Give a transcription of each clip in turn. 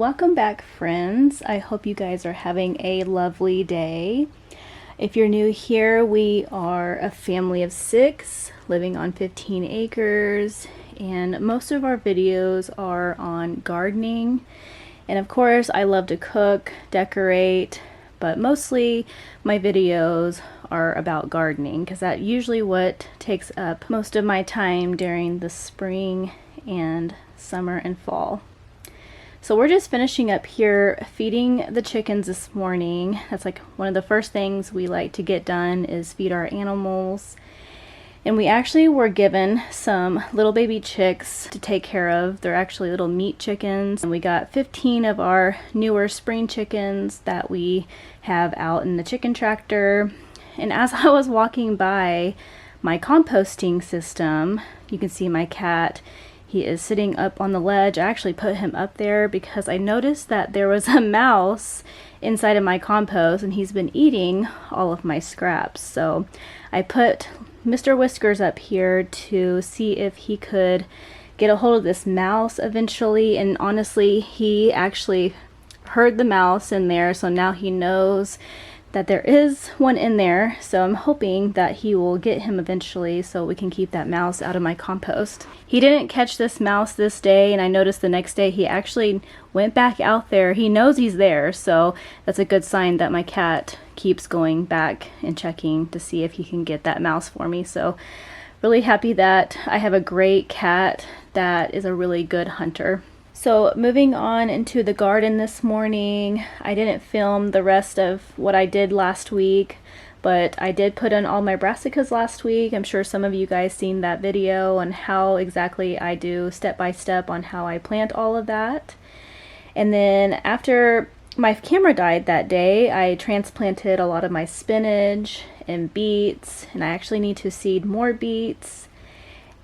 welcome back, friends. I hope you guys are having a lovely day. If you're new here, we are a family of 6 living on 15 acres, and most of our videos are on gardening. And of course, I love to cook, decorate, but mostly my videos are about gardening because that's usually what takes up most of my time during the spring and summer and fall. So we're just finishing up here feeding the chickens this morning. That's like one of the first things we like to get done is feed our animals. And we actually were given some little baby chicks to take care of. They're actually little meat chickens. And we got 15 of our newer spring chickens that we have out in the chicken tractor. And as I was walking by my composting system, you can see my cat. He is sitting up on the ledge. I actually put him up there because I noticed that there was a mouse inside of my compost and he's been eating all of my scraps. So I put Mr. Whiskers up here to see if he could get a hold of this mouse eventually. And honestly, he actually heard the mouse in there, so now he knows that there is one in there. So I'm hoping that he will get him eventually so we can keep that mouse out of my compost. He didn't catch this mouse this day, and I noticed the next day he actually went back out there. He knows he's there, so that's a good sign that my cat keeps going back and checking to see if he can get that mouse for me. So really happy that I have a great cat that is a really good hunter. So moving on into the garden this morning, I didn't film the rest of what I did last week, but I did put in all my brassicas last week. I'm sure some of you guys seen that video on how exactly I do step by step on how I plant all of that. And then after my camera died that day, I transplanted a lot of my spinach and beets, and I actually need to seed more beets.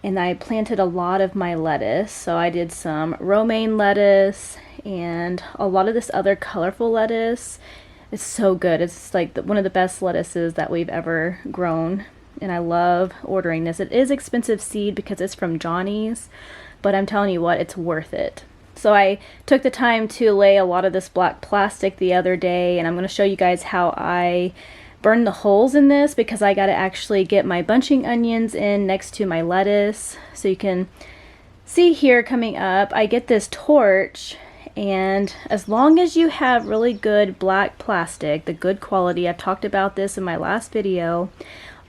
And I planted a lot of my lettuce. So I did some romaine lettuce and a lot of this other colorful lettuce. It's so good. It's like one of the best lettuces that we've ever grown. And I love ordering this. It is expensive seed because it's from Johnny's, but I'm telling you what, it's worth it. So I took the time to lay a lot of this black plastic the other day, and I'm going to show you guys how I burn the holes in this because I got to actually get my bunching onions in next to my lettuce. So you can see here coming up, I get this torch, and as long as you have really good black plastic, the good quality, I've talked about this in my last video,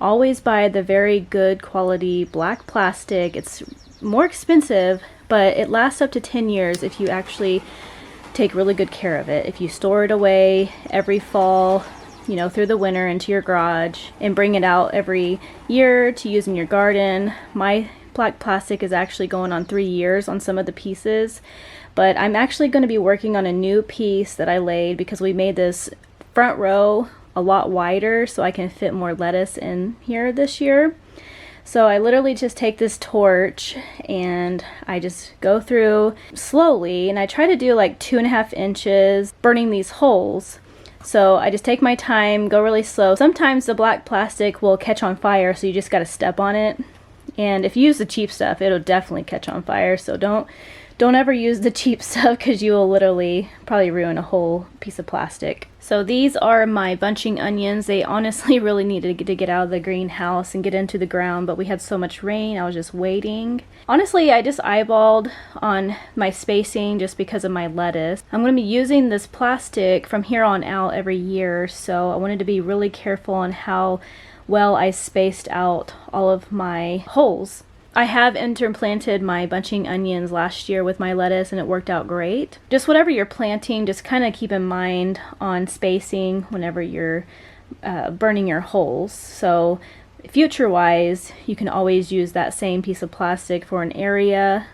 always buy the very good quality black plastic. It's more expensive, but it lasts up to 10 years if you actually take really good care of it. If you store it away every fall, you know, through the winter into your garage and bring it out every year to use in your garden. My black plastic is actually going on 3 years on some of the pieces, but I'm actually going to be working on a new piece that I laid because we made this front row a lot wider so I can fit more lettuce in here this year. So I literally just take this torch and I just go through slowly, and I try to do like 2.5 inches burning these holes. So I just take my time, go really slow. Sometimes the black plastic will catch on fire, so you just got to step on it. And if you use the cheap stuff, it'll definitely catch on fire. So don't ever use the cheap stuff because you will literally probably ruin a whole piece of plastic. So these are my bunching onions. They honestly really needed to get out of the greenhouse and get into the ground, but we had so much rain, I was just waiting. Honestly, I just eyeballed on my spacing just because of my lettuce. I'm going to be using this plastic from here on out every year, so I wanted to be really careful on how well I spaced out all of my holes. I have interplanted my bunching onions last year with my lettuce and it worked out great. Just whatever you're planting, just kind of keep in mind on spacing whenever you're burning your holes. So future wise, you can always use that same piece of plastic for an area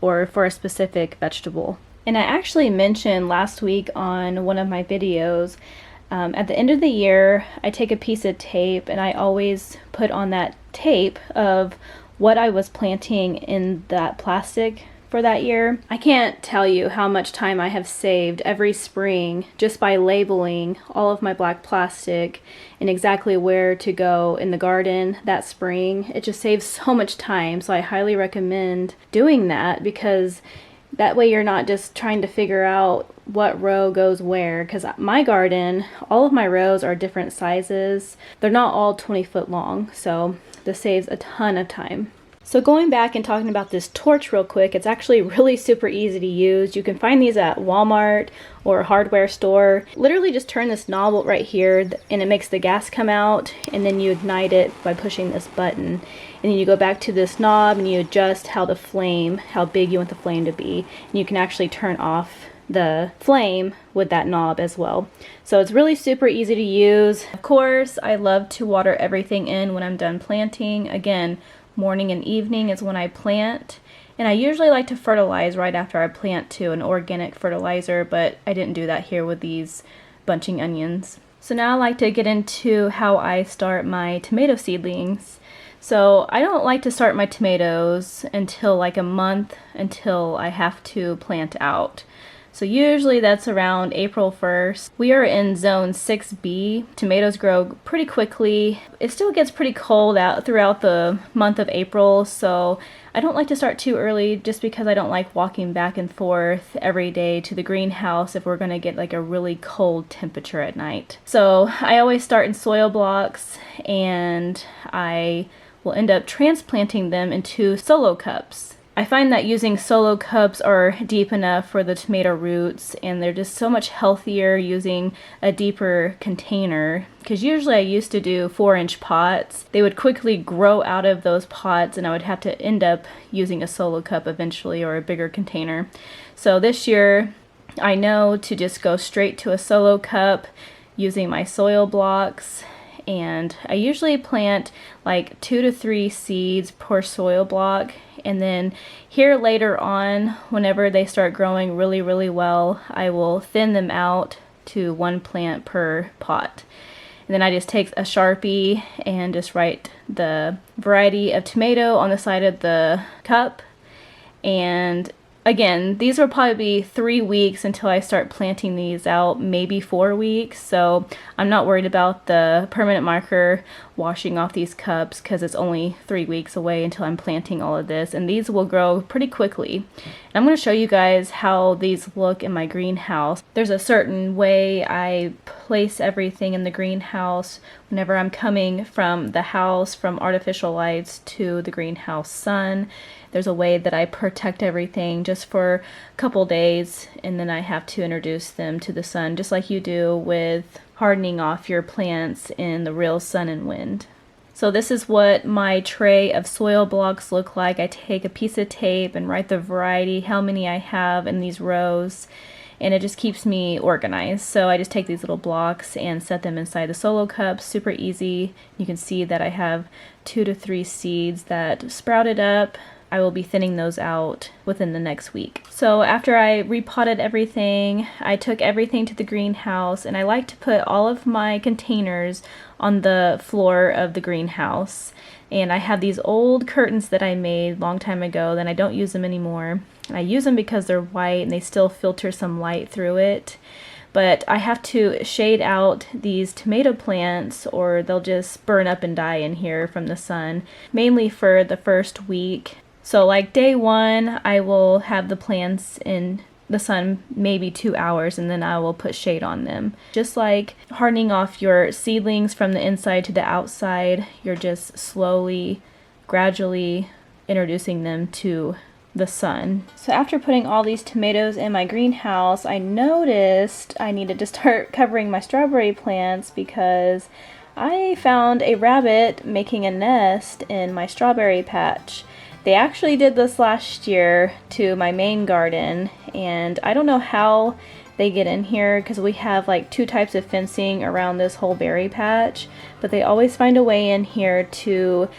or for a specific vegetable. And I actually mentioned last week on one of my videos, at the end of the year, I take a piece of tape and I always put on that tape of what I was planting in that plastic for that year. I can't tell you how much time I have saved every spring just by labeling all of my black plastic and exactly where to go in the garden that spring. It just saves so much time, so I highly recommend doing that because That way you're not just trying to figure out what row goes where, because my garden, all of my rows are different sizes. They're not all 20 foot long, so this saves a ton of time. So going back and talking about this torch real quick, it's actually really super easy to use. You can find these at Walmart or a hardware store. Literally just turn this knob right here and it makes the gas come out, and then you ignite it by pushing this button. And then you go back to this knob and you adjust how big you want the flame to be. And you can actually turn off the flame with that knob as well. So it's really super easy to use. Of course, I love to water everything in when I'm done planting. Again, morning and evening is when I plant, and I usually like to fertilize right after I plant too, an organic fertilizer, but I didn't do that here with these bunching onions. So now I like to get into how I start my tomato seedlings. So I don't like to start my tomatoes until like a month until I have to plant out. So usually that's around April 1st. We are in zone 6B. Tomatoes grow pretty quickly. It still gets pretty cold out throughout the month of April, so I don't like to start too early just because I don't like walking back and forth every day to the greenhouse if we're gonna get like a really cold temperature at night. So I always start in soil blocks, and I will end up transplanting them into solo cups. I find that using solo cups are deep enough for the tomato roots, and they're just so much healthier using a deeper container, because usually I used to do 4-inch pots. They would quickly grow out of those pots and I would have to end up using a solo cup eventually, or a bigger container. So this year I know to just go straight to a solo cup using my soil blocks. And I usually plant like 2 to 3 seeds per soil block, and then here later on, whenever they start growing really well, I will thin them out to 1 plant per pot. And then I just take a Sharpie and just write the variety of tomato on the side of the cup. And again, these will probably be 3 weeks until I start planting these out, maybe 4 weeks. So I'm not worried about the permanent marker washing off these cups, because it's only 3 weeks away until I'm planting all of this. And these will grow pretty quickly. And I'm going to show you guys how these look in my greenhouse. There's a certain way I place everything in the greenhouse whenever I'm coming from the house, from artificial lights to the greenhouse sun. There's a way that I protect everything just for a couple days, and then I have to introduce them to the sun, just like you do with hardening off your plants in the real sun and wind. So this is what my tray of soil blocks look like. I take a piece of tape and write the variety, how many I have in these rows, and it just keeps me organized. So I just take these little blocks and set them inside the solo cups. Super easy. You can see that I have 2 to 3 seeds that sprouted up. I will be thinning those out within the next week. So after I repotted everything, I took everything to the greenhouse, and I like to put all of my containers on the floor of the greenhouse. And I have these old curtains that I made a long time ago, then I don't use them anymore. I use them because they're white and they still filter some light through it. But I have to shade out these tomato plants or they'll just burn up and die in here from the sun, mainly for the first week. So like day 1, I will have the plants in the sun maybe 2 hours, and then I will put shade on them. Just like hardening off your seedlings from the inside to the outside, you're just slowly, gradually introducing them to the sun. So after putting all these tomatoes in my greenhouse, I noticed I needed to start covering my strawberry plants because I found a rabbit making a nest in my strawberry patch. They actually did this last year to my main garden, and I don't know how they get in here because we have like 2 types of fencing around this whole berry patch, but they always find a way in here to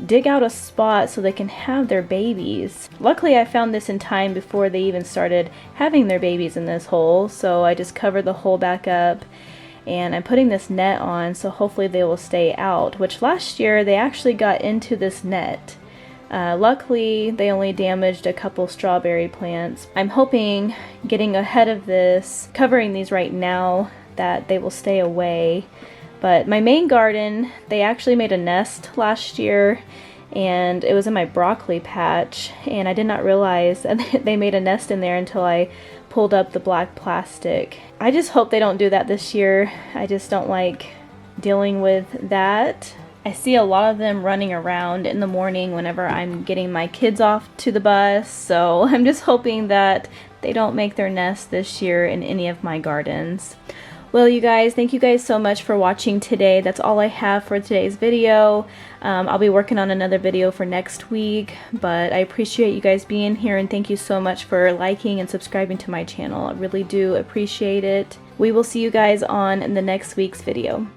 dig out a spot so they can have their babies. Luckily I found this in time before they even started having their babies in this hole, so I just covered the hole back up, and I'm putting this net on so hopefully they will stay out, which last year they actually got into this net. Luckily, they only damaged a couple strawberry plants. I'm hoping, getting ahead of this, covering these right now, that they will stay away. But my main garden, they actually made a nest last year, and it was in my broccoli patch, and I did not realize that they made a nest in there until I pulled up the black plastic. I just hope they don't do that this year. I just don't like dealing with that. I see a lot of them running around in the morning whenever I'm getting my kids off to the bus, so I'm just hoping that they don't make their nest this year in any of my gardens. Well, you guys, thank you guys so much for watching today. That's all I have for today's video. I'll be working on another video for next week, but I appreciate you guys being here, and thank you so much for liking and subscribing to my channel. I really do appreciate it. We will see you guys on the next week's video.